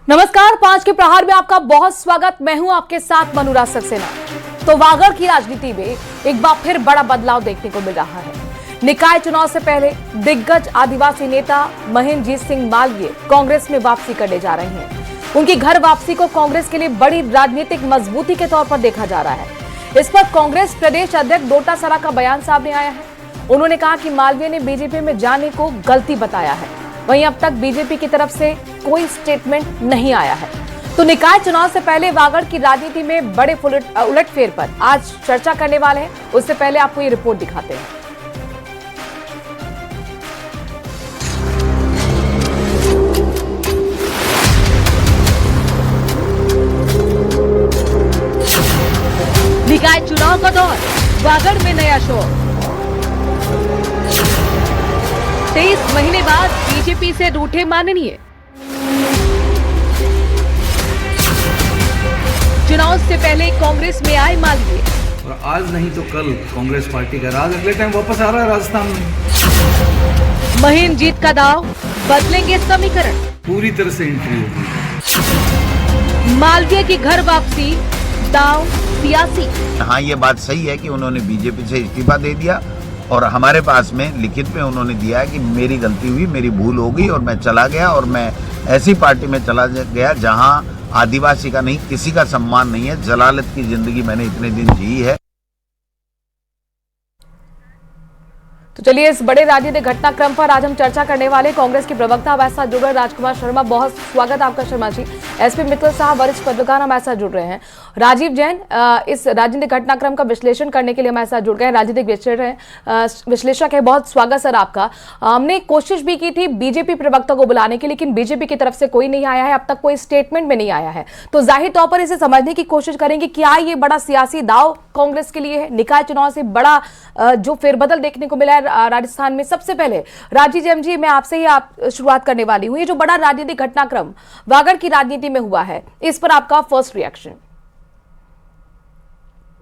नमस्कार, 5 के प्रहार में आपका बहुत स्वागत। मैं हूं आपके साथ मनुराज सक्सेना। तो वागड़ की राजनीति में एक बार फिर बड़ा बदलाव देखने को मिल रहा है। निकाय चुनाव से पहले दिग्गज आदिवासी नेता महेंद्रजीत सिंह मालवीय कांग्रेस में वापसी करने जा रहे हैं। उनकी घर वापसी को कांग्रेस के लिए बड़ी राजनीतिक मजबूती के तौर पर देखा जा रहा है। इस पर कांग्रेस प्रदेश अध्यक्ष डोटासरा का बयान सामने आया है। उन्होंने कहा कि मालवीय ने बीजेपी में जाने को गलती बताया है। वहीं अब तक बीजेपी की तरफ से कोई स्टेटमेंट नहीं आया है। तो निकाय चुनाव से पहले वागड़ की राजनीति में बड़े उलटफेर पर आज चर्चा करने वाले हैं। उससे पहले आपको ये रिपोर्ट दिखाते हैं। निकाय चुनाव का दौर, वागड़ में नया शोर। 23 महीने बाद बीजेपी से रूठे माननीय। चुनाव से पहले कांग्रेस में आए मालवीय। और आज नहीं तो कल कांग्रेस पार्टी का राज अगले टाइम वापस आ रहा है राजस्थान में। महेंद्रजीत का दाव, बदलेंगे समीकरण। पूरी तरह से एंट्री होगी। मालवीय की घर वापसी, दाव सियासी। हाँ, ये बात सही है कि उन्होंने बीजेपी से इस्तीफा दे दिया और हमारे पास में लिखित में उन्होंने दिया है कि मेरी गलती हुई, मेरी भूल हो गई और मैं चला गया। और मैं ऐसी पार्टी में चला गया जहां आदिवासी का नहीं, किसी का सम्मान नहीं है। जलालत की जिंदगी मैंने इतने दिन जी है। तो चलिए, इस बड़े राजनीतिक घटनाक्रम पर आज हम चर्चा करने वाले कांग्रेस के प्रवक्ता हमारे साथ जुड़ रहे हैं राजकुमार शर्मा। बहुत स्वागत आपका शर्मा जी। एसपी मित्तल साहब, वरिष्ठ पत्रकार हमारे साथ जुड़ रहे हैं। राजीव जैन इस राजनीतिक घटनाक्रम का विश्लेषण करने के लिए हमारे साथ जुड़ गए हैं। राजनीतिक विश्लेषक है, बहुत स्वागत सर आपका। हमने कोशिश भी की थी बीजेपी प्रवक्ता को बुलाने की, लेकिन बीजेपी की तरफ से कोई नहीं आया है। अब तक कोई स्टेटमेंट में नहीं आया है। तो जाहिर तौर पर इसे समझने की कोशिश करेंगे, क्या ये बड़ा सियासी दाव कांग्रेस के लिए है? निकाय चुनाव से बड़ा जो फेरबदल देखने को मिला है राजस्थान में। सबसे पहले राजीव जैन जी, मैं आपसे ही शुरुआत करने वाली हूं। ये जो बड़ा राजनीतिक घटनाक्रम वागड़ की राजनीति में हुआ है, इस पर आपका फर्स्ट रिएक्शन?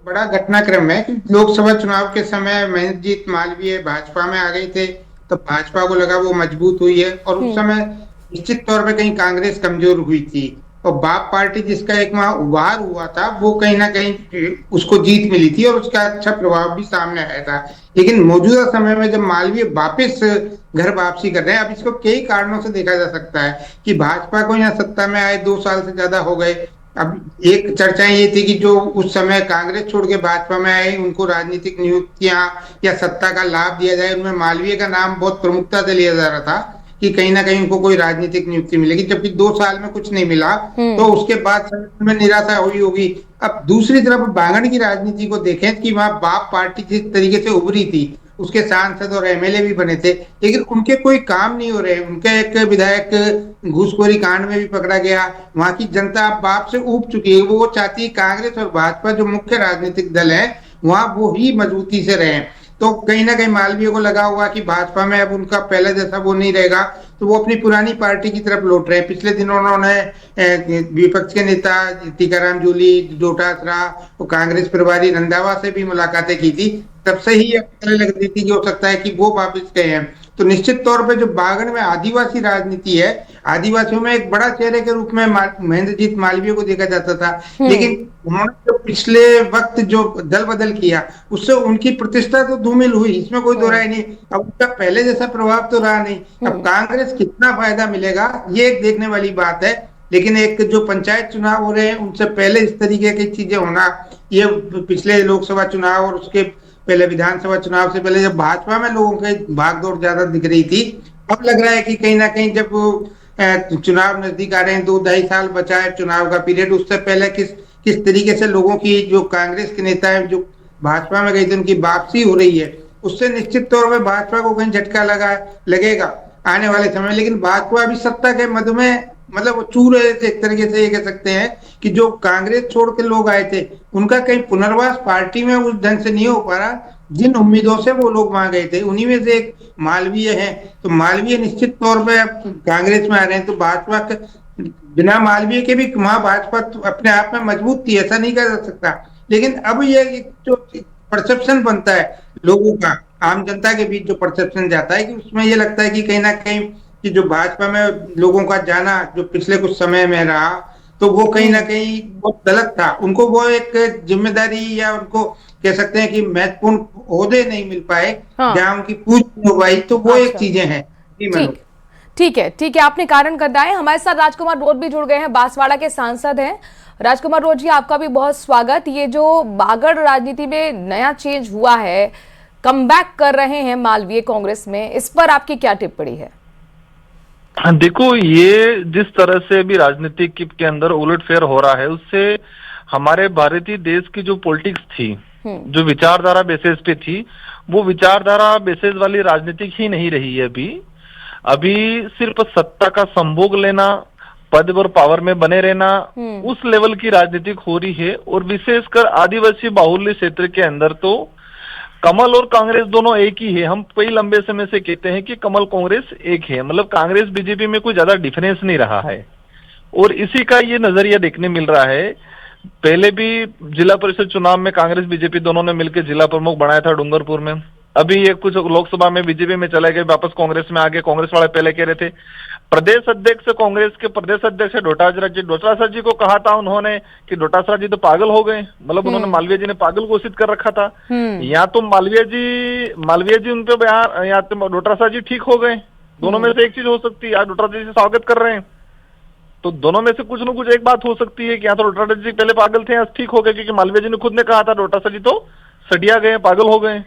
बड़ा घटनाक्रम है कि लोकसभा चुनाव के समय महेंद्रजीत मालवीय भाजपा में आ गए थे, तो भाजपा को लगा वो मजबूत हुई है। और उस समय निश्चित तौर पे कहीं कांग्रेस कमजोर हुई थी और बाप पार्टी जिसका एक वहां उभार हुआ था, वो कहीं ना कहीं उसको जीत मिली थी और उसका अच्छा प्रभाव भी सामने आया था। लेकिन मौजूदा समय में जब मालवीय वापस घर वापसी कर रहे हैं, अब इसको कई कारणों से देखा जा सकता है कि भाजपा को यहाँ सत्ता में आए 2 साल से ज्यादा हो गए। अब एक चर्चाएं ये थी कि जो उस समय कांग्रेस छोड़ के भाजपा में आए, उनको राजनीतिक नियुक्तियां या सत्ता का लाभ दिया जाए। उनमें मालवीय का नाम बहुत प्रमुखता से लिया जा रहा था कि कहीं ना कहीं उनको कोई राजनीतिक नियुक्ति मिलेगी, जबकि 2 साल में कुछ नहीं मिला। तो उसके बाद में निराशा हुई होगी। अब दूसरी तरफ वागड़ की राजनीति को देखें कि वहां बाप पार्टी जिस तरीके से उभरी थी, उसके सांसद और एमएलए भी बने थे, लेकिन उनके कोई काम नहीं हो रहे। उनके एक विधायक घूसखोरी कांड में भी पकड़ा गया। वहां की जनता बाप से ऊब चुकी है। वो चाहती है कांग्रेस और भाजपा जो मुख्य राजनीतिक दल है वहां वो ही मजबूती से रहे। तो कहीं ना कहीं मालवीय को लगा हुआ कि भाजपा में अब उनका पहले जैसा वो नहीं रहेगा, तो वो अपनी पुरानी पार्टी की तरफ लौट रहे हैं। पिछले दिनों उन्होंने विपक्ष के नेता टीकाराम जूली, डोटासरा और कांग्रेस प्रभारी रंधावा से भी मुलाकातें की थी। तब से ही लग रही थी कि हो सकता है कि वो वापस गए हैं। तो निश्चित तौर पे जो वागड़ में आदिवासी राजनीति है, आदिवासियों में एक बड़ा चेहरे के रूप में महेंद्रजीत मालवीय को देखा जाता था, लेकिन उन्होंने जो पिछले वक्त जो दल बदल किया, उससे उनकी प्रतिष्ठा तो धूमिल हुई, इसमें कोई दो राय नहीं। अब उसका पहले जैसा प्रभाव तो रहा नहीं। अब कांग्रेस कितना फायदा मिलेगा ये एक देखने वाली बात है। लेकिन एक जो पंचायत चुनाव हो रहे हैं उनसे पहले इस तरीके की चीजें होना, ये पिछले लोकसभा चुनाव और उसके पहले विधानसभा चुनाव से पहले जब भाजपा में लोगों की भागदौड़ ज्यादा दिख रही थी, अब लग रहा है कि कहीं ना कहीं जब चुनाव नजदीक आ रहे हैं, 2-2.5 साल बचा है चुनाव का पीरियड, उससे पहले किस तरीके से लोगों की, जो कांग्रेस के नेता है जो भाजपा में गए थे, उनकी वापसी हो रही है, उससे निश्चित तौर पर भाजपा को कहीं झटका लगेगा आने वाले समय। लेकिन भाजपा अभी सत्ता के मद में, मतलब वो चूर है एक तरीके से ये कह सकते हैं कि जो कांग्रेस छोड़ के लोग आए थे उनका कहीं पुनर्वास पार्टी में उस ढंग से नहीं हो पा रहा जिन उम्मीदों से वो लोग वहां गए थे। उन्हीं में से एक मालवीय है। तो मालवीय निश्चित तौर पे अब कांग्रेस में आ रहे हैं, तो भाजपा बिना मालवीय के भी वहां भाजपा अपने आप में मजबूत थी, ऐसा नहीं कहा जा सकता। लेकिन अब ये जो परसेप्शन बनता है लोगों का, आम जनता के बीच जो परसेप्शन जाता है कि उसमें ये लगता है कि कहीं ना कहीं कि जो भाजपा में लोगों का जाना जो पिछले कुछ समय में रहा, तो वो कहीं ना कहीं बहुत गलत था। उनको वो एक जिम्मेदारी या उनको कह सकते हैं कि महत्वपूर्ण ओहदे नहीं मिल पाए, हाँ। जहाँ उनकी पूछ नहीं हो पाई, तो वो एक अच्छा। चीजें हैं। जी मनोज। ठीक है, आपने कारण बताए। हमारे साथ राजकुमार रोड भी जुड़ गए हैं, बांसवाड़ा के सांसद हैं। राजकुमार रोड जी, आपका भी बहुत स्वागत। ये जो बागड़ राजनीति में नया चेंज हुआ है, कमबैक कर रहे हैं मालवीय कांग्रेस में, इस पर आपकी क्या टिप्पणी है? देखो, ये जिस तरह से अभी राजनीति के अंदर उलटफेर हो रहा है, उससे हमारे भारतीय देश की जो पॉलिटिक्स थी, जो विचारधारा बेसिस पे थी, वो विचारधारा बेसिस वाली राजनीति ही नहीं रही है। अभी सिर्फ सत्ता का संभोग लेना, पद और पावर में बने रहना, उस लेवल की राजनीति हो रही है। और विशेषकर आदिवासी बाहुल्य क्षेत्र के अंदर तो कमल और कांग्रेस दोनों एक ही है। हम कई लंबे समय से कहते हैं कि कमल कांग्रेस एक है, मतलब कांग्रेस बीजेपी में कोई ज्यादा डिफरेंस नहीं रहा है। और इसी का ये नजरिया देखने मिल रहा है। पहले भी जिला परिषद चुनाव में कांग्रेस बीजेपी दोनों ने मिलकर जिला प्रमुख बनाया था डूंगरपुर में। अभी ये कुछ लोकसभा में बीजेपी में चले गए, वापस कांग्रेस में आ गए। कांग्रेस वाले पहले कह रहे थे, प्रदेश अध्यक्ष कांग्रेस के प्रदेश अध्यक्ष डोटासरा जी को कहा था उन्होंने कि डोटासरा जी तो पागल हो गए, मतलब उन्होंने मालवीय जी ने पागल घोषित कर रखा था। या तो मालवीय जी उन पे बयान, या तो डोटासरा जी ठीक हो गए। दोनों में से एक चीज हो सकती है। आज डोटासरा जी स्वागत कर रहे हैं, तो दोनों में से कुछ न कुछ एक बात हो सकती है कि या तो डोटासरा जी पहले पागल थे, आज ठीक हो गए, क्योंकि मालवीय जी ने खुद ने कहा था डोटासरा जी तो सटिया गए, पागल हो गए।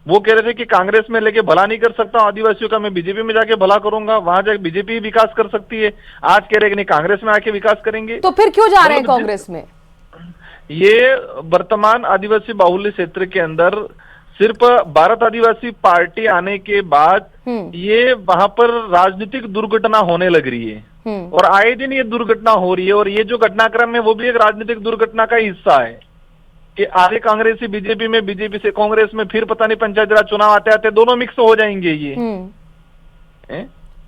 वो कह रहे थे कि कांग्रेस में लेके भला नहीं कर सकता आदिवासियों का, मैं बीजेपी में जाके भला करूंगा, वहां जाके बीजेपी विकास कर सकती है। आज कह रहे कि नहीं, कांग्रेस में आके विकास करेंगे। तो फिर क्यों जा रहे हैं कांग्रेस में? ये वर्तमान आदिवासी बाहुल्य क्षेत्र के अंदर सिर्फ भारत आदिवासी पार्टी आने के बाद ये वहां पर राजनीतिक दुर्घटना होने लग रही है। और आए दिन ये दुर्घटना हो रही है। और ये जो घटनाक्रम है वो भी एक राजनीतिक दुर्घटना का हिस्सा है कि आधे कांग्रेसी बीजेपी में, बीजेपी से कांग्रेस में, फिर पता नहीं पंचायत राज चुनाव आते आते दोनों मिक्स हो जाएंगे ये।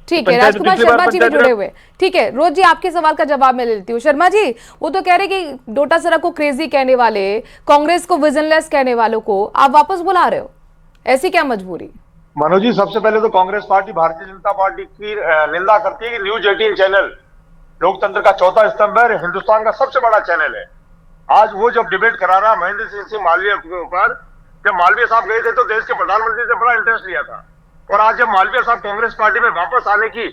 ठीक है, राजकुमार शर्मा जी भी जुड़े हुए। ठीक है, रोज जी, आपके सवाल का जवाब मैं ले लेती हूँ। शर्मा जी, वो तो कह रहे कि डोटासरा को क्रेजी कहने वाले, कांग्रेस को विजनलेस कहने वालों को आप वापस बुला रहे हो, ऐसी क्या मजबूरी? मनोज जी, सबसे पहले तो कांग्रेस पार्टी भारतीय जनता पार्टी की निंदा करती है कि न्यूज 18 चैनल लोकतंत्र का चौथा स्तंभ है, हिंदुस्तान का सबसे बड़ा चैनल है। आज वो जब डिबेट करा रहा महेंद्र सिंह मालवीय के ऊपर, जब मालवीय साहब गए थे तो देश के प्रधानमंत्री से बड़ा इंटरेस्ट लिया था। और आज जब मालवीय साहब कांग्रेस पार्टी में वापस आने की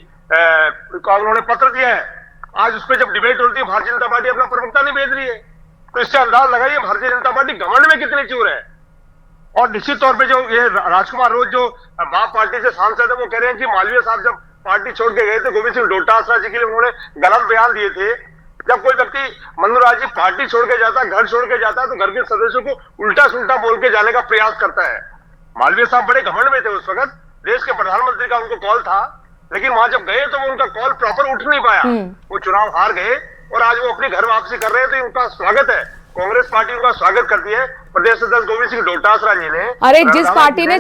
उन्होंने पत्र दिया है, आज उस पर जब डिबेट होती है भारतीय जनता पार्टी अपना प्रवक्ता नहीं भेज रही है, तो इससे अंदाज लगाइए भारतीय जनता पार्टी घमंड में कितनी चूर है। और निश्चित तौर पर जो ये राजकुमार रोज जो बाप पार्टी से सांसद है, वो कह रहे हैं कि मालवीय साहब जब पार्टी छोड़ के गए थे गोविंद सिंह डोटासरा जी के लिए उन्होंने गलत बयान दिए थे। जब कोई व्यक्ति मनुराज जी पार्टी छोड़ के जाता है, घर छोड़ के जाता है, तो घर के सदस्यों को उल्टा सुल्टा बोल के जाने का प्रयास करता है। मालवीय साहब बड़े घमंड में थे उस वक्त, देश के प्रधानमंत्री का उनको कॉल था, लेकिन वहां जब गए तो वो उनका कॉल प्रॉपर उठ नहीं पाया, वो चुनाव हार गए। और आज वो अपनी घर वापसी कर रहे हैं, तो उनका स्वागत है, कांग्रेस पार्टी उनका स्वागत करती है। प्रदेश अध्यक्ष गोविंद सिंह डोटासरा जी ने, अरे जिस पार्टी ने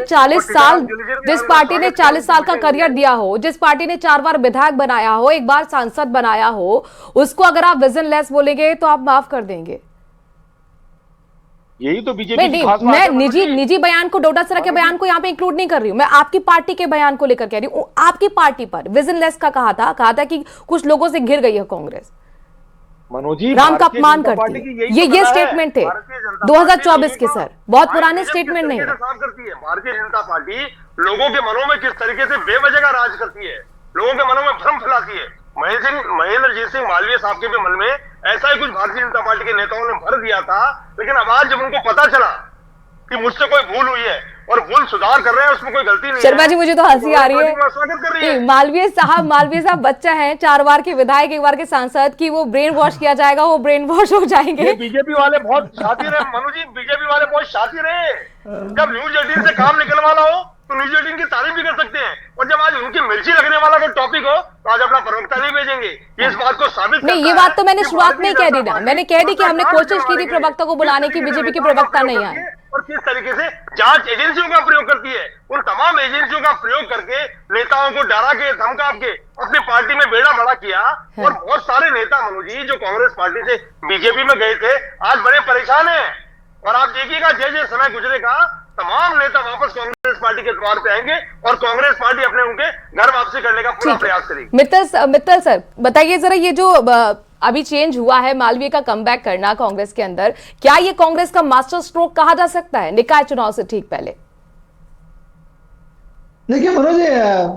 40 साल का करियर दिया हो, जिस पार्टी ने 4 बार विधायक बनाया हो, 1 बार सांसद बनाया हो, उसको अगर आप विजनलेस बोलेंगे तो आप माफ कर देंगे? यही तो बीजेपी की खास बात मैं है। निजी बयान को, डोटासरा के बयान को यहाँ पे इंक्लूड नहीं कर रही हूँ, मैं आपकी पार्टी के बयान को लेकर कह रही हूँ। आपकी पार्टी पर विजनलेस का कहा था कि कुछ लोगों से घिर गई है कांग्रेस, मनोज जी, राम का अपमान करती है। ये स्टेटमेंट थे 2024 के, सर, बहुत पुराने स्टेटमेंट नहीं है। भारतीय जनता पार्टी लोगों के मनों में किस तरीके से बेवजह का राज करती है, लोगों के मनों में भ्रम फैलाती है। महेंद्र सिंह मालवीय साहब के भी मन में ऐसा ही कुछ भारतीय जनता पार्टी के नेताओं ने भर दिया था, लेकिन अब आज जब उनको पता चला कि मुझसे कोई भूल हुई है और भूल सुधार कर रहे हैं, उसमें कोई गलती नहीं। शर्मा जी, मुझे तो हंसी आ रही है। मालवीय साहब बच्चा है, 4 बार के विधायक, 1 बार के सांसद, की वो ब्रेन वॉश किया जाएगा, वो ब्रेन वॉश हो जाएंगे। बीजेपी वाले बहुत शातिर है मनु जी, बीजेपी वाले बहुत शातिर है। जब न्यूज 18 से काम निकलवाना हो तो न्यूज 18 की तारीफ भी कर सकते हैं, और जब आज उनकी मिर्ची लगने वाला कोई टॉपिक हो तो आज अपना प्रवक्ता नहीं भेजेंगे। इस बात को साबित नहीं, ये बात तो मैंने शुरुआत में ही कह दी ना, मैंने कह दी कि हमने कोशिश की थी प्रवक्ता को बुलाने की, बीजेपी के प्रवक्ता नहीं आए। और किस तरीके से जांच एजेंसियों का प्रयोग करती है, उन तमाम एजेंसियों का प्रयोग करके नेताओं को डरा के, धमका के अपनी पार्टी में बेड़ा बड़ा किया। और बहुत सारे नेता मनु जी जो कांग्रेस पार्टी से बीजेपी में गए थे, आज बड़े परेशान हैं। और आप देखिएगा जैसे समय गुजरेगा तमाम नेता वापस कांग्रेस पार्टी के द्वार पे आएंगे और कांग्रेस पार्टी अपने उनके घर वापसी करने का पूरा प्रयास करेगी। मित्तल सर बताइए जरा, ये जो अभी चेंज हुआ है, मालवीय का कमबैक करना कांग्रेस के अंदर, क्या ये कांग्रेस का मास्टर स्ट्रोक कहा जा सकता है निकाय चुनाव से ठीक पहले? देखिए मनोज,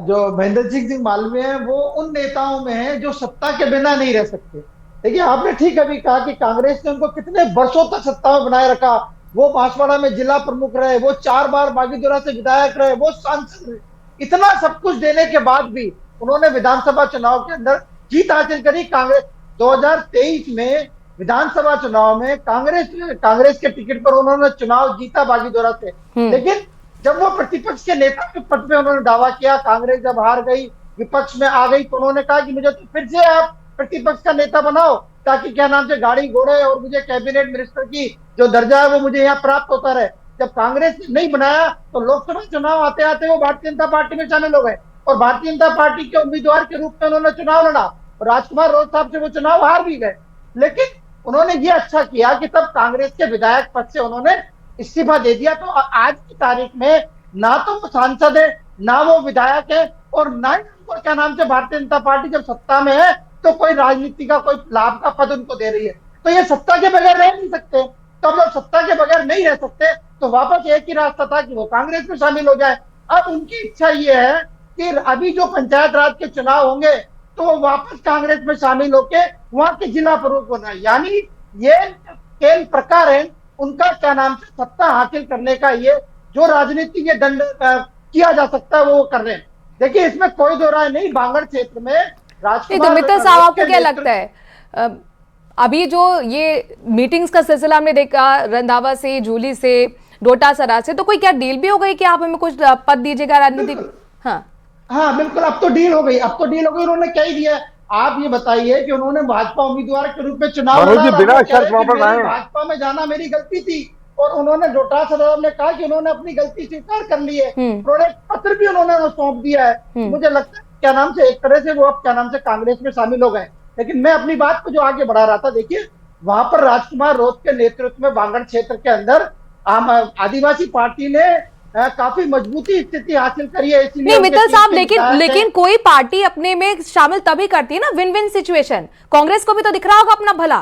जो महेंद्र सिंह मालवीय है वो उन नेताओं में है जो सत्ता के बिना नहीं रह सकते। देखिए आपने ठीक अभी कहा कि कांग्रेस ने उनको कितने वर्षों तक सत्ता में बनाए रखा। वो बांसवाड़ा में जिला प्रमुख रहे, वो 4 बार बागीदोरा से विधायक रहे, वो सांसद रहे। इतना सब कुछ देने के बाद भी उन्होंने विधानसभा चुनाव के अंदर जीत हासिल करी। कांग्रेस 2023 में विधानसभा चुनाव में कांग्रेस के टिकट पर उन्होंने चुनाव जीता बागीदोरा से। लेकिन जब वो प्रतिपक्ष के नेता के पद पे उन्होंने दावा किया, कांग्रेस जब हार गई, विपक्ष में आ गई, तो उन्होंने कहा कि मुझे तो फिर से आप प्रतिपक्ष का नेता बनाओ ताकि क्या नाम से गाड़ी घोड़े और मुझे कैबिनेट मिनिस्टर की जो दर्जा है वो मुझे यहाँ प्राप्त होता रहे। जब कांग्रेस ने नहीं बनाया तो लोकसभा चुनाव आते आते वो भारतीय जनता पार्टी में शामिल हो गए और भारतीय जनता पार्टी के उम्मीदवार के रूप में उन्होंने चुनाव लड़ा और राजकुमार रोज साहब से वो चुनाव हार भी गए। लेकिन उन्होंने ये अच्छा किया कि तब कांग्रेस के विधायक पद से उन्होंने इस्तीफा दे दिया। तो आज की तारीख में ना तो वो सांसद है, ना वो विधायक है और ना ही उनको क्या नाम से भारतीय जनता पार्टी जब सत्ता में है तो कोई राजनीति का कोई लाभ का पद उनको दे रही है। तो ये सत्ता के बगैर रह नहीं सकते। तो अब जब सत्ता के बगैर नहीं रह सकते तो वापस एक ही रास्ता था कि वो कांग्रेस में शामिल हो जाए। अब उनकी इच्छा ये है कि अभी जो पंचायत राज के चुनाव होंगे तो वो वापस कांग्रेस में शामिल होके वहां के जिला प्रमुख बनाए। यानी ये खेल प्रकार है उनका क्या नाम से सत्ता हासिल करने का, ये जो राजनीति के दंड किया जा सकता है वो कर रहे हैं। देखिए इसमें कोई दो राय नहीं, बांगड़ क्षेत्र में राजकुमार। तो मित्तल साहब आपको क्या लगता है, अभी जो ये मीटिंग्स का सिलसिला हमने देखा रंधावा से, जूली से, डोटासरा से, तो कोई क्या डील भी हो गई कि आप हमें कुछ पद दीजिएगा राजनीतिक? हाँ बिल्कुल, अब तो डील हो गई। उन्होंने क्या ही दिया। आप ये बताइए कि उन्होंने भाजपा उम्मीदवार के रूप में चुनाव लड़ा, बिना शर्त वापस आए। भाजपा में जाना मेरी गलती थी और उन्होंने डोटासरा ने कहा कि उन्होंने अपनी गलती स्वीकार कर ली है। उन्होंने एक पत्र भी उन्होंने सौंप दिया है। मुझे लगता है क्या नाम से एक तरह से वो अब क्या नाम से कांग्रेस में शामिल हो गए। लेकिन मैं अपनी बात को जो आगे बढ़ा रहा था, देखिए वहां पर राजकुमार रोज के नेतृत्व में बांगड़ क्षेत्र के अंदर आदिवासी पार्टी ने काफी मजबूती स्थिति हासिल करी है। नहीं मित्तल साहब, लेकिन कोई पार्टी अपने में शामिल तभी करती है ना, विन विन सिचुएशन। कांग्रेस को भी तो दिख रहा होगा अपना भला।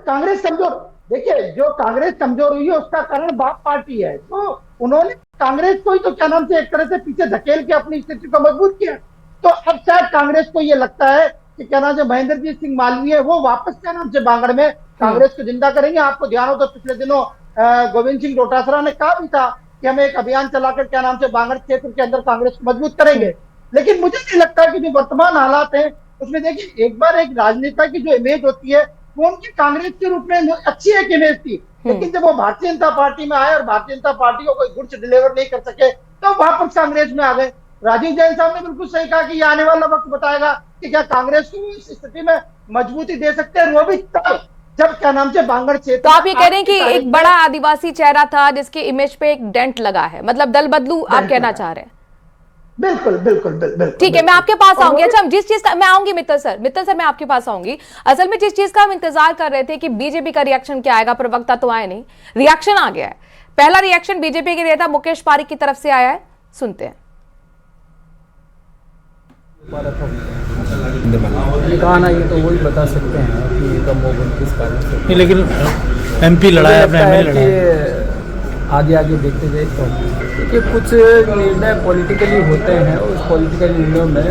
कांग्रेस कमजोर, देखिए जो कांग्रेस कमजोर हुई है उसका कारण बाप पार्टी है। तो उन्होंने कांग्रेस को ही तो क्या नाम से एक तरह से पीछे धकेल के अपनी स्थिति को मजबूत किया। तो अब शायद कांग्रेस को ये लगता है कि क्या नाम से महेंद्र सिंह मालवीय वो वापस क्या नाम से बांगड़ में कांग्रेस को जिंदा करेंगे। आपको ध्यान हो तो पिछले दिनों गोविंद सिंह डोटासरा ने कहा भी था कि हम एक अभियान चलाकर क्या नाम से बांगड़ क्षेत्र के अंदर कांग्रेस को मजबूत करेंगे। लेकिन मुझे नहीं लगता कि जो वर्तमान हालात है उसमें देखिए एक बार एक राजनेता की जो इमेज होती है वो उनकी कांग्रेस के रूप में अच्छी एक इमेज थी। लेकिन जब वो भारतीय जनता पार्टी में आए और भारतीय जनता पार्टी को कोई गुड्स डिलीवर नहीं कर सके तो वापस कांग्रेस में आ गए। राजीव जैन साहब ने बिल्कुल सही कहा कि ये आने वाला वक्त बताएगा कि क्या कांग्रेस को इस स्थिति में मजबूती दे सकते हैं, वो भी तब जब क्या नाम से बांगड़ क्षेत्र। तो आप ये कह रहे हैं कि एक बड़ा आदिवासी चेहरा था जिसके इमेज पे एक डेंट लगा है, मतलब दल बदलू आप कहना चाह रहे हैं? बिल्कुल बिल्कुल बिल्कुल। ठीक है, मैं आपके पास आऊंगी। अच्छा, जिस चीज का मैं आऊंगी मित्तल सर मैं आपके पास आऊंगी। असल में जिस चीज का हम इंतजार कर रहे थे कि बीजेपी का रिएक्शन क्या आएगा, प्रवक्ता तो आए नहीं, रिएक्शन आ गया है। पहला रिएक्शन बीजेपी के नेता मुकेश पारीक की तरफ से आया है, सुनते हैं। कहा ना, ये तो वही बता सकते हैं कि इनका मोबाइल किस कारण से। नहीं, लेकिन एमपी लड़ाया, अपने एमएलए लड़ाया। आगे आगे देखते गए तो देखिए कुछ निर्णय पॉलिटिकली होते हैं और उस पॉलिटिकल निर्णयों में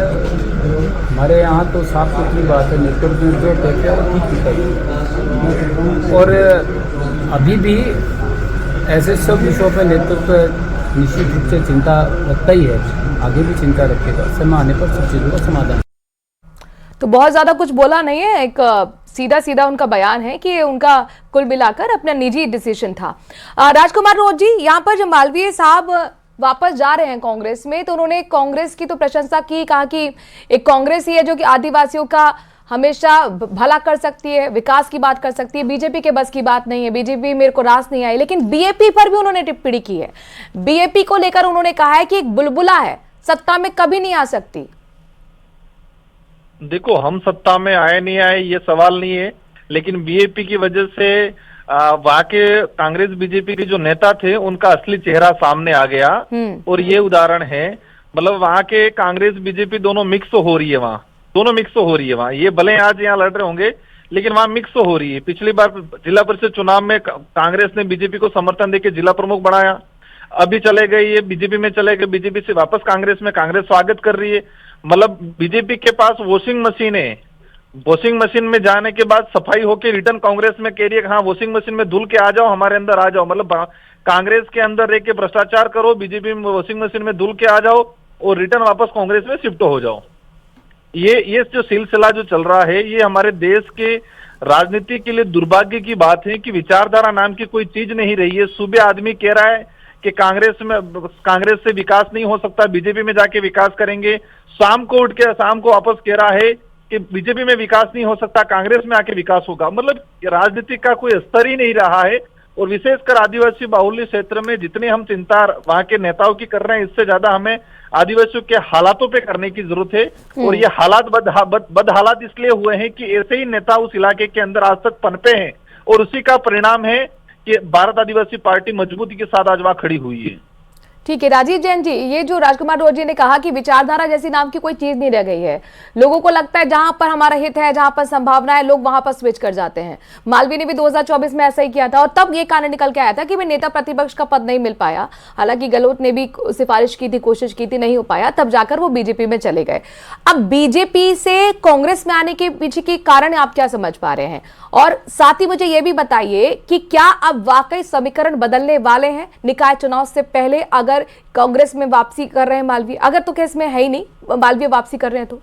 हमारे यहाँ तो साफ सुथरी बात है, नेतृत्व में जो तय किया वो ठीक किया। और अभी भी ऐसे सब विषयों पर नेतृत्व निश्चित रूप से चिंता रखता ही है, आगे भी चिंता रखेगा। समय आने पर सब चीज़ों का समाधान। तो बहुत ज्यादा कुछ बोला नहीं है, एक सीधा सीधा उनका बयान है कि उनका कुल मिलाकर अपना निजी डिसीजन था। राजकुमार रोज जी, यहाँ पर जब मालवीय साहब वापस जा रहे हैं कांग्रेस में तो उन्होंने कांग्रेस की तो प्रशंसा की, कहा कि एक कांग्रेस ही है जो कि आदिवासियों का हमेशा भला कर सकती है, विकास की बात कर सकती है, बीजेपी के बस की बात नहीं है, बीजेपी मेरे को रास नहीं आई। लेकिन बीएपी पर भी उन्होंने टिप्पणी की है। बीएपी को लेकर उन्होंने कहा है कि एक बुलबुला है, सत्ता में कभी नहीं आ सकती। देखो, हम सत्ता में आए नहीं आए ये सवाल नहीं है, लेकिन बीएपी की वजह से वहाँ के कांग्रेस बीजेपी के जो नेता थे उनका असली चेहरा सामने आ गया। और ये उदाहरण है, मतलब वहाँ के कांग्रेस बीजेपी दोनों मिक्स हो रही है, वहाँ दोनों मिक्स हो रही है। वहाँ ये भले आज यहाँ लड़ रहे होंगे लेकिन वहाँ मिक्स हो रही है। पिछली बार जिला परिषद चुनाव में कांग्रेस ने बीजेपी को समर्थन देके जिला प्रमुख बढ़ाया, अभी चले गए ये बीजेपी में चले गए, बीजेपी से वापस कांग्रेस में, कांग्रेस स्वागत कर रही है। मतलब बीजेपी के पास वॉशिंग मशीन है, वॉशिंग मशीन में जाने के बाद सफाई होके रिटर्न कांग्रेस में कह रही है कि हाँ वॉशिंग मशीन में धुल के आ जाओ, हमारे अंदर आ जाओ। मतलब कांग्रेस के अंदर रह के भ्रष्टाचार करो, बीजेपी में वॉशिंग मशीन में धुल के आ जाओ और रिटर्न वापस कांग्रेस में शिफ्ट हो जाओ। ये जो सिलसिला जो चल रहा है, ये हमारे देश के राजनीति के लिए दुर्भाग्य की बात है कि विचारधारा नाम की कोई चीज नहीं रही है। सुबह आदमी कह रहा है कि कांग्रेस से विकास नहीं हो सकता, बीजेपी में जाके विकास करेंगे, शाम को उठ के शाम को वापस कह रहा है कि बीजेपी में विकास नहीं हो सकता, कांग्रेस में आके विकास होगा। मतलब राजनीति का कोई स्तर ही नहीं रहा है। और विशेषकर आदिवासी बाहुल्य क्षेत्र में जितनी हम चिंता वहां के नेताओं की कर रहे हैं, इससे ज्यादा हमें आदिवासियों के हालातों पे करने की जरूरत है। और ये हालात बद हालात इसलिए हुए हैं कि ऐसे ही नेता उस इलाके के अंदर आज तक पनपे हैं और उसी का परिणाम है कि भारत आदिवासी पार्टी मजबूती के साथ आज वहां खड़ी हुई है। ठीक है राजीव जैन जी, ये जो राजकुमार रोज जी ने कहा कि विचारधारा जैसी नाम की कोई चीज नहीं रह गई है, लोगों को लगता है जहां पर हमारा हित है, जहां पर संभावना है, लोग वहां पर स्विच कर जाते हैं। मालवीय ने भी 2024 में ऐसा ही किया था और तब ये कारण निकल के आया था कि मैं नेता प्रतिपक्ष का पद नहीं मिल पाया। हालांकि गहलोत ने भी सिफारिश की थी, कोशिश की थी, नहीं हो पाया, तब जाकर वो बीजेपी में चले गए। अब बीजेपी से कांग्रेस में आने के पीछे के कारण आप क्या समझ पा रहे हैं? और साथ ही मुझे यह भी बताइए कि क्या अब वाकई समीकरण बदलने वाले हैं निकाय चुनाव से पहले, अगर कांग्रेस में वापसी कर रहे हैं मालवीय? अगर तो केस में है ही नहीं, मालवीय वापसी कर रहे हैं तो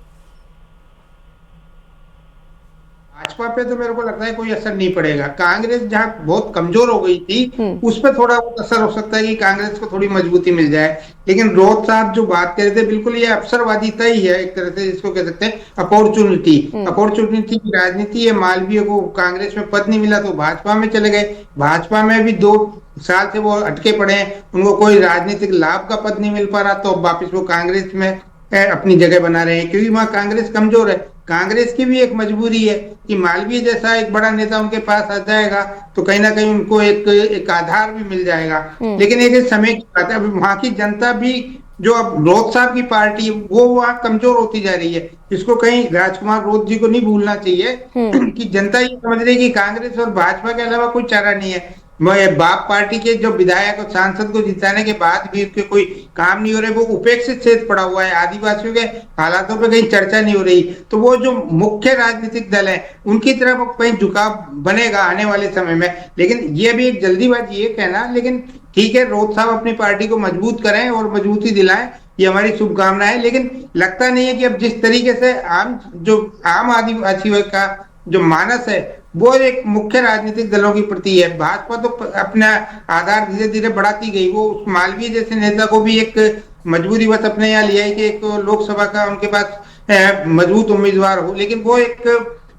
भाजपा पे तो मेरे को लगता है कोई असर नहीं पड़ेगा। कांग्रेस जहाँ बहुत कमजोर हो गई थी उस पर थोड़ा बहुत असर हो सकता है कि कांग्रेस को थोड़ी मजबूती मिल जाए। लेकिन रोज साहब जो बात कर रहे थे, बिल्कुल ये अवसरवादिता ही है एक तरह से, जिसको कह सकते हैं अपॉर्चुनिटी की राजनीति है। मालवीय को कांग्रेस में पद नहीं मिला तो भाजपा में चले गए, भाजपा में भी 2 साल से वो अटके पड़े हैं, उनको कोई राजनीतिक लाभ का पद नहीं मिल पा रहा, तो वापिस वो कांग्रेस में अपनी जगह बना रहे हैं क्योंकि वहां कांग्रेस कमजोर है। कांग्रेस की भी एक मजबूरी है कि मालवीय जैसा एक बड़ा नेता उनके पास आ जाएगा तो कहीं ना कहीं उनको एक आधार भी मिल जाएगा। लेकिन एक समय की बात है, अभी वहां की जनता भी जो अब रोज साहब की पार्टी वो वहां कमजोर होती जा रही है। इसको कहीं राजकुमार रोज जी को नहीं भूलना चाहिए कि जनता ये समझ रही है कि कांग्रेस और भाजपा के अलावा कोई चारा नहीं है। बाप पार्टी के जो विधायक और सांसद को जिताने के बाद भी उसके कोई काम नहीं हो रहे, वो उपेक्षित शेष पड़ा हुआ है, आदिवासियों के हालातों पे कहीं चर्चा नहीं हो रही। तो वो जो मुख्य राजनीतिक दल है उनकी तरफ कहीं झुकाव बनेगा आने वाले समय में। लेकिन ये भी एक जल्दीबाजी ये कहना, लेकिन ठीक है रोज साहब अपनी पार्टी को मजबूत करें और मजबूती दिलाएं, ये हमारी शुभकामना है। लेकिन लगता नहीं है कि अब जिस तरीके से आम आदिवासी का जो मानस है वो एक मुख्य राजनीतिक दलों के प्रति है। भाजपा तो अपना आधार धीरे धीरे बढ़ाती गई, वो मालवीय जैसे नेता को भी एक मजबूरी बस अपने यहाँ लिया है कि एक लोकसभा का उनके पास मजबूत उम्मीदवार हो, लेकिन वो एक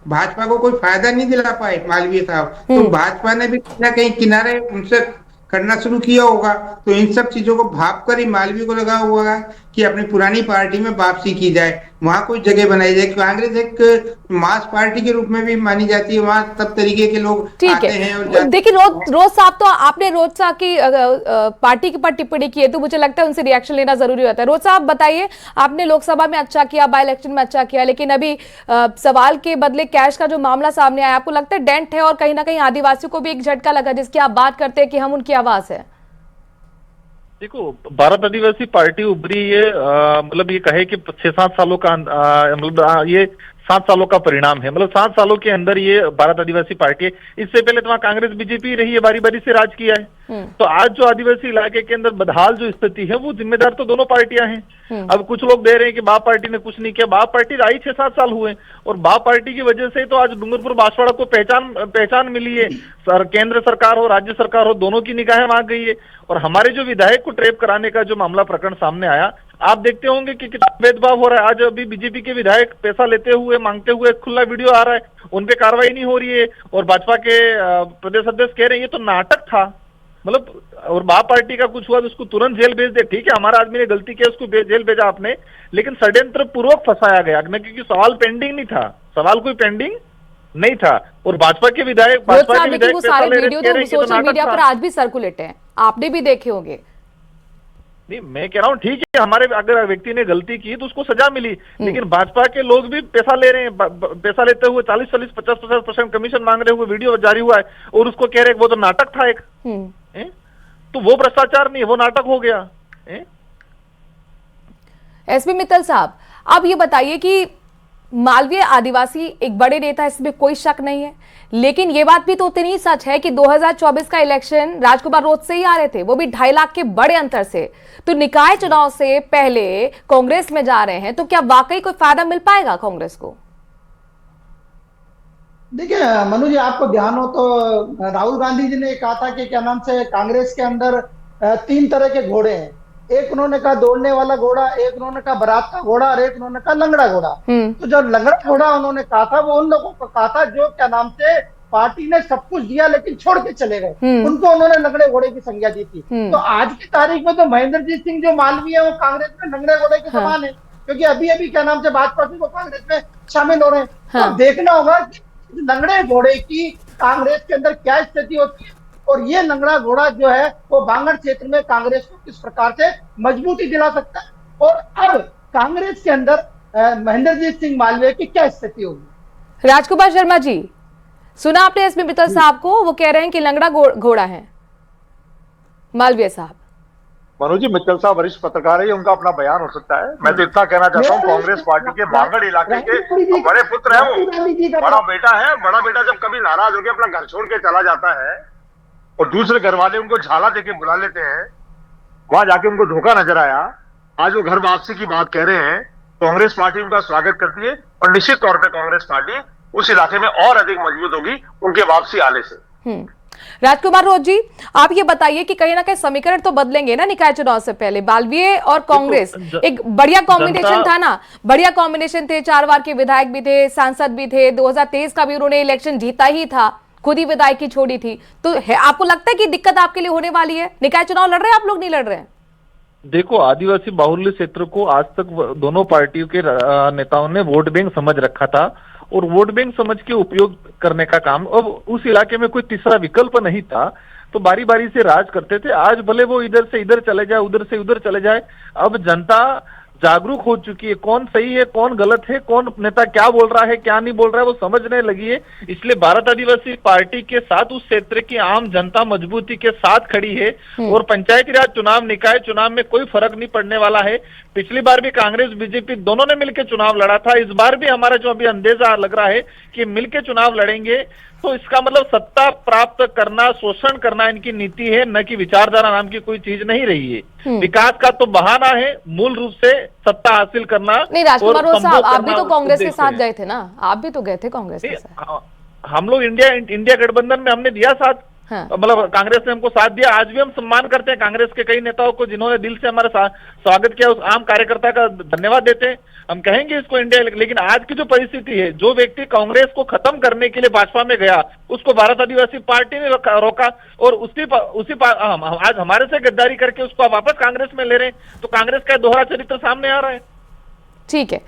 भाजपा को कोई फायदा नहीं दिला पाए मालवीय साहब। तो भाजपा ने भी कहीं ना कहीं किनारे उनसे करना शुरू किया होगा। तो इन सब चीजों को भाप कर ही मालवीय को लगा हुआ है कि अपनी पुरानी पार्टी में वापसी की जाए, वहां कोई जगह बनाई जाए। कांग्रेस एक मास पार्टी के रूप में भी मानी जाती है, वहां सब तरीके के लोग आते हैं और देखिए रोज साहब तो आपने रोज साहब की पार्टी के पर टिप्पणी की है तो मुझे लगता है उनसे रिएक्शन लेना जरूरी होता है। रोज साहब बताइए, आपने लोकसभा में अच्छा किया, बाय इलेक्शन में अच्छा किया, लेकिन अभी सवाल के बदले कैश का जो मामला सामने आया, आपको लगता है डेंट है और कहीं ना कहीं आदिवासियों को भी एक झटका लगा जिसकी आप बात करते हैं कि हम उनकी आवाज है? देखो भारत आदिवासी पार्टी उभरी है, मतलब ये कहे कि 6-7 सालों का मतलब ये 7 सालों का परिणाम है। मतलब 7 सालों के अंदर ये भारत आदिवासी पार्टी है। इससे पहले तो वहाँ कांग्रेस बीजेपी रही है, बारी बारी से राज किया है। तो आज जो आदिवासी इलाके के अंदर बदहाल जो स्थिति है वो जिम्मेदार तो दोनों पार्टियां हैं। अब कुछ लोग दे रहे हैं कि बाप पार्टी ने कुछ नहीं किया, बाप पार्टी आई 6-7 साल हुए और बाप पार्टी की वजह से तो आज डूंगरपुर बांसवाड़ा को पहचान मिली है। केंद्र सरकार हो राज्य सरकार हो दोनों की निगाहें वहां गई है। और हमारे जो विधायक को ट्रैप कराने का जो मामला प्रकरण सामने आया, आप देखते होंगे कि कितना भेदभाव हो रहा है। आज अभी बीजेपी के विधायक पैसा लेते हुए मांगते हुए खुला वीडियो आ रहा है, उनपे कार्रवाई नहीं हो रही है और भाजपा के प्रदेश अध्यक्ष कह रहे हैं ये तो नाटक था। मतलब और बाप पार्टी का कुछ हुआ तो उसको तुरंत जेल भेज दे। ठीक है हमारा आदमी ने गलती की, उसको जेल भेजा आपने, लेकिन षड्यंत्र पूर्वक फंसाया गया क्योंकि सवाल पेंडिंग नहीं था। सवाल कोई पेंडिंग नहीं था। और भाजपा के विधायक वो पैसा ले सारे रहे वीडियो कह रहे तो हैं कि तो सोशल नाटक मीडिया था। पर आज भी सर्कुलेट हैं, आपने भी देखे होंगे। नहीं, मैं कह रहा हूँ ठीक है, हमारे अगर व्यक्ति ने गलती की तो उसको सजा मिली, लेकिन भाजपा के लोग भी पैसा ले रहे हैं, पैसा लेते हुए 40-40, 50-50% कमीशन मांग रहे हुए वीडियो जारी हुआ है, और उसको कह रहे हैं वो तो नाटक था एक। तो वो भ्रष्टाचार नहीं है, वो नाटक हो गया। एसपी मित्तल साहब, अब ये बताइए कि मालवीय आदिवासी एक बड़े नेता, इसमें कोई शक नहीं है, लेकिन ये बात भी तो उतनी सच है कि 2024 का इलेक्शन राजकुमार रोज से ही आ रहे थे, वो भी 2.5 लाख के बड़े अंतर से। तो निकाय चुनाव से पहले कांग्रेस में जा रहे हैं, तो क्या वाकई कोई फायदा मिल पाएगा कांग्रेस को? देखिए मनु जी, आपको ध्यान हो तो राहुल गांधी जी ने कहा था कि क्या नाम से कांग्रेस के अंदर 3 तरह के घोड़े हैं। एक उन्होंने कहा दौड़ने वाला घोड़ा, एक उन्होंने कहा बारात का घोड़ा, और एक उन्होंने कहा लंगड़ा घोड़ा। तो जो लंगड़ा घोड़ा उन्होंने कहा था, वो उन लोगों को कहा था जो क्या नाम से पार्टी ने सब कुछ दिया लेकिन छोड़ के चले गए, उनको उन्होंने लंगड़े घोड़े की संज्ञा दी थी। तो आज की तारीख में तो महेंद्रजीत सिंह जो मालवीय है वो कांग्रेस में लंगड़े घोड़े के समान है, क्योंकि अभी अभी क्या नाम से भाजपा से वो कांग्रेस में शामिल हो रहे हैं। तो देखना होगा कि लंगड़े घोड़े की कांग्रेस के अंदर क्या स्थिति होती है, और ये लंगड़ा घोड़ा जो है वो बांगड़ क्षेत्र में कांग्रेस को किस प्रकार से मजबूती दिला सकता है, और अब कांग्रेस के अंदर महेंद्रजीत सिंह मालवीय की क्या स्थिति होगी। राजकुमार शर्मा जी, सुना आपने एसपी मित्तल साहब को, वो कह रहे हैं कि लंगड़ा घोड़ा है मालवीय साहब। मनोज जी, मित्तल साहब वरिष्ठ पत्रकार है, उनका अपना बयान हो सकता है। मैं तो इतना कहना चाहता हूँ, कांग्रेस पार्टी के बांगड़ इलाके के बड़े पुत्र है, वो बड़ा बेटा है। बड़ा बेटा जब कभी नाराज होकर अपना घर छोड़ के चला जाता है और दूसरे घर वाले उनको झाला देके बुला लेते हैं, वहां जाके उनको धोखा नजर आया, आज वो घर वापसी की बात कह रहे हैं, कांग्रेस पार्टी उनका स्वागत करती है, और निश्चित तौर पर कांग्रेस पार्टी उस इलाके में और अधिक मजबूत होगी उनके वापसी आने से। राजकुमार रोज जी, आप ये बताइए कि कहीं ना कहीं समीकरण तो बदलेंगे ना निकाय चुनाव से पहले? मालवीय और कांग्रेस एक बढ़िया कॉम्बिनेशन था ना, बढ़िया कॉम्बिनेशन थे, 4 बार के विधायक भी थे, सांसद भी थे, 2023 का भी उन्होंने इलेक्शन जीता ही था, खुद ही विधायकी छोड़ी थी। तो आपको लगता है कि दिक्कत आपके लिए होने वाली है? निकाय चुनाव लड़ रहे हैं आप लोग, नहीं लड़ रहे हैं? देखो, आदिवासी बाहुल्य क्षेत्र को आज तक दोनों पार्टियों के नेताओं ने वोट बैंक समझ रखा था, और वोट बैंक समझ के उपयोग करने का काम, अब उस इलाके में कोई तीसरा विकल्प नहीं था, तो बारी बारी से राज करते थे। आज भले वो इधर से इधर चले जाए, उधर से उधर चले जाए, अब जनता जागरूक हो चुकी है, कौन सही है कौन गलत है, कौन नेता क्या बोल रहा है क्या नहीं बोल रहा है, वो समझने लगी है। इसलिए भारत आदिवासी पार्टी के साथ उस क्षेत्र की आम जनता मजबूती के साथ खड़ी है, और पंचायती राज चुनाव, निकाय चुनाव में कोई फर्क नहीं पड़ने वाला है। पिछली बार भी कांग्रेस बीजेपी दोनों ने मिलकर चुनाव लड़ा था, इस बार भी हमारा जो अभी अंदेशा लग रहा है कि मिलकर चुनाव लड़ेंगे, तो इसका मतलब सत्ता प्राप्त करना, शोषण करना इनकी नीति है, न कि विचारधारा नाम की कोई चीज नहीं रही है। विकास का तो बहाना है, मूल रूप से सत्ता हासिल करना। नहीं राजकुमार रोज साहब, आप भी तो कांग्रेस के साथ गए थे ना, आप भी तो गए थे कांग्रेस के साथ। हम लोग इंडिया गठबंधन में हमने दिया साथ, मतलब कांग्रेस ने हमको साथ दिया। आज भी हम सम्मान करते हैं कांग्रेस के कई नेताओं को जिन्होंने दिल से हमारा स्वागत किया, उस आम कार्यकर्ता का धन्यवाद देते हैं। हम कहेंगे इसको इंडिया, लेकिन आज की जो परिस्थिति है, जो व्यक्ति कांग्रेस को खत्म करने के लिए भाजपा में गया, उसको भारत आदिवासी पार्टी ने रोका, और आज हमारे से गद्दारी करके उसको वापस कांग्रेस में ले रहे हैं, तो कांग्रेस का दोहरा चरित्र सामने आ रहा है। ठीक है,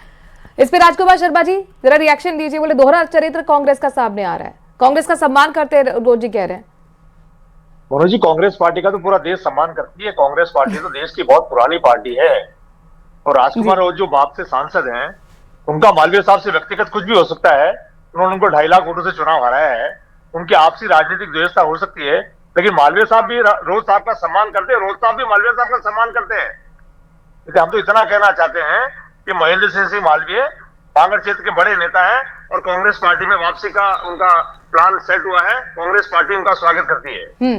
इस पे राजकुमार शर्मा जी जरा रिएक्शन दीजिए। बोले दोहरा चरित्र कांग्रेस का सामने आ रहा है, कांग्रेस का सम्मान करते रोज जी कह रहे हैं। मनोज जी, कांग्रेस पार्टी का तो पूरा देश सम्मान करती है। कांग्रेस पार्टी तो देश की बहुत पुरानी पार्टी है, और राजकुमार रोज जो बाप से सांसद हैं, उनका मालवीय साहब से व्यक्तिगत कुछ भी हो सकता है, उन्होंने उनको 2.5 लाख वोटों से चुनाव हराया है, उनकी आपसी राजनीतिक द्वेषता हो सकती है, लेकिन मालवीय साहब भी रोज साहब का सम्मान करते हैं, रोज साहब भी मालवीय साहब का सम्मान करते हैं। इसलिए हम तो इतना कहना चाहते हैं कि महेंद्र सिंह मालवीय बांगड़ क्षेत्र के बड़े नेता हैं, और कांग्रेस पार्टी में वापसी का उनका प्लान सेट हुआ है, कांग्रेस पार्टी उनका स्वागत करती है।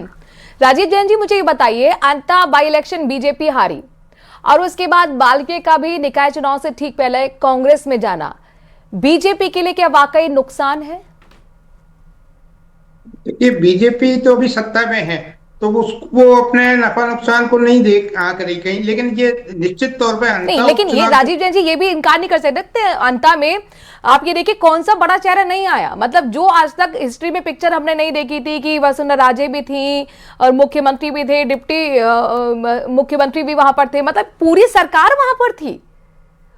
राजीव जैन जी, मुझे ये बताइए, अंता बाई इलेक्शन बीजेपी हारी, और उसके बाद बाल्के का भी निकाय चुनाव से ठीक पहले कांग्रेस में जाना बीजेपी के लिए क्या वाकई नुकसान है? देखिए, बीजेपी तो अभी सत्ता में है, तो वो अपने नफा नुकसान को नहीं देख करी कहीं, लेकिन ये निश्चित तौर पे नहीं, लेकिन ये राजीव जैन जी ये भी इनकार नहीं कर सकते, अंता में आप ये देखिए कौन सा बड़ा चेहरा नहीं आया, मतलब जो आज तक हिस्ट्री में पिक्चर हमने नहीं देखी थी कि वसुंधरा राजे भी थी और मुख्यमंत्री भी थे, डिप्टी मुख्यमंत्री भी वहां पर थे, मतलब पूरी सरकार वहां पर थी,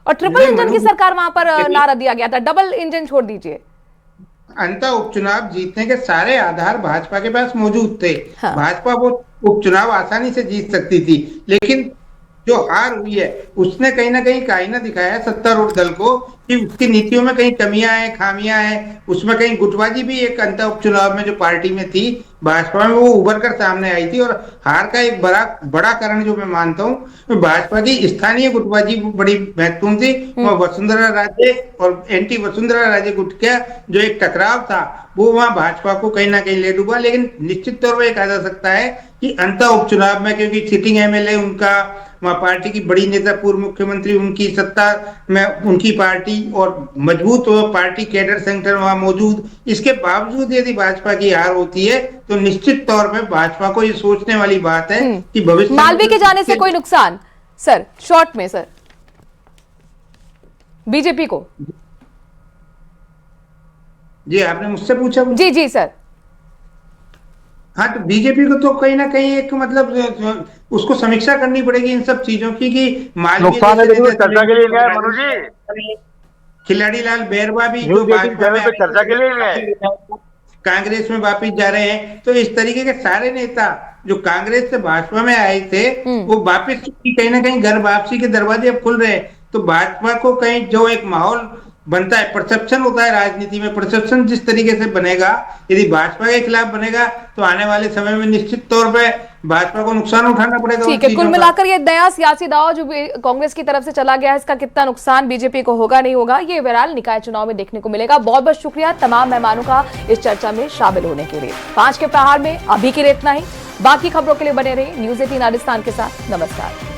और ट्रिपल इंजन की सरकार वहां पर नारा दिया गया था, डबल इंजन छोड़ दीजिए। अंतः उपचुनाव जीतने के सारे आधार भाजपा के पास मौजूद थे। हाँ। भाजपा वो उपचुनाव आसानी से जीत सकती थी, लेकिन जो हार हुई है उसने कहीं ना कहीं कायना दिखाया है सत्तारूढ़ दल को कि उसकी नीतियों में कहीं कमियां हैं, खामियां हैं, उसमें कहीं गुटबाजी भी एक अंतर उपचुनाव में जो पार्टी में थी भाजपा में वो उभर कर सामने आई थी। और हार का एक बड़ा कारण जो मैं मानता हूँ, भाजपा की स्थानीय गुटबाजी बड़ी महत्वपूर्ण थी। वहाँ वसुंधरा राजे और एंटी वसुंधरा राजे गुट का जो एक टकराव था वो वहाँ भाजपा को कहीं ना कहीं ले डूबा। लेकिन निश्चित तौर पर कहा जा सकता है कि अंतर उपचुनाव में, क्योंकि सिटिंग एमएलए उनका, वहाँ पार्टी की बड़ी नेता पूर्व मुख्यमंत्री उनकी सत्ता में उनकी पार्टी और मजबूत पार्टी कैडर संगठन वहाँ मौजूद, इसके बावजूद यदि भाजपा की हार होती है तो निश्चित तौर पे भाजपा को ये सोचने वाली बात है कि भविष्य मालवीय के जाने से कोई नुकसान सर, शॉर्ट में सर, बीजेपी को? जी आपने मुझसे पूछा? जी जी सर। हाँ, तो बीजेपी को तो कहीं ना कहीं एक मतलब उसको समीक्षा करनी पड़ेगी इन सब चीजों की कि नुकसान है लेकिन चर्चा के लिए गए मनु जी, खिलाड़ी लाल बैरवा भी न्यूज़ 18 चैनल पे चर्चा के लिए गए, कांग्रेस में वापिस जा रहे हैं। तो इस तरीके के सारे नेता जो कांग्रेस से भाजपा में आए थे वो वापिस कहीं ना कहीं घर वापसी के दरवाजे अब खुल रहे हैं। तो भाजपा को कहीं जो एक माहौल बनता है, परसेप्शन होता है राजनीति में, परसेप्शन जिस तरीके से बनेगा, यदि भाजपा के खिलाफ बनेगा तो आने वाले समय में निश्चित तौर पे भाजपा को नुकसान उठाना पड़ेगा। ठीक है, कुल मिलाकर ये नया सियासी दाव जो कांग्रेस की तरफ से चला गया है, इसका कितना नुकसान बीजेपी को होगा नहीं होगा, ये बहरहाल निकाय चुनाव में देखने को मिलेगा। बहुत बहुत शुक्रिया तमाम मेहमानों का इस चर्चा में शामिल होने के लिए। 5 के प्रहार में अभी के लिए इतना ही। बाकी खबरों के लिए बने रहिए न्यूज़ 18 राजस्थान के साथ। नमस्कार।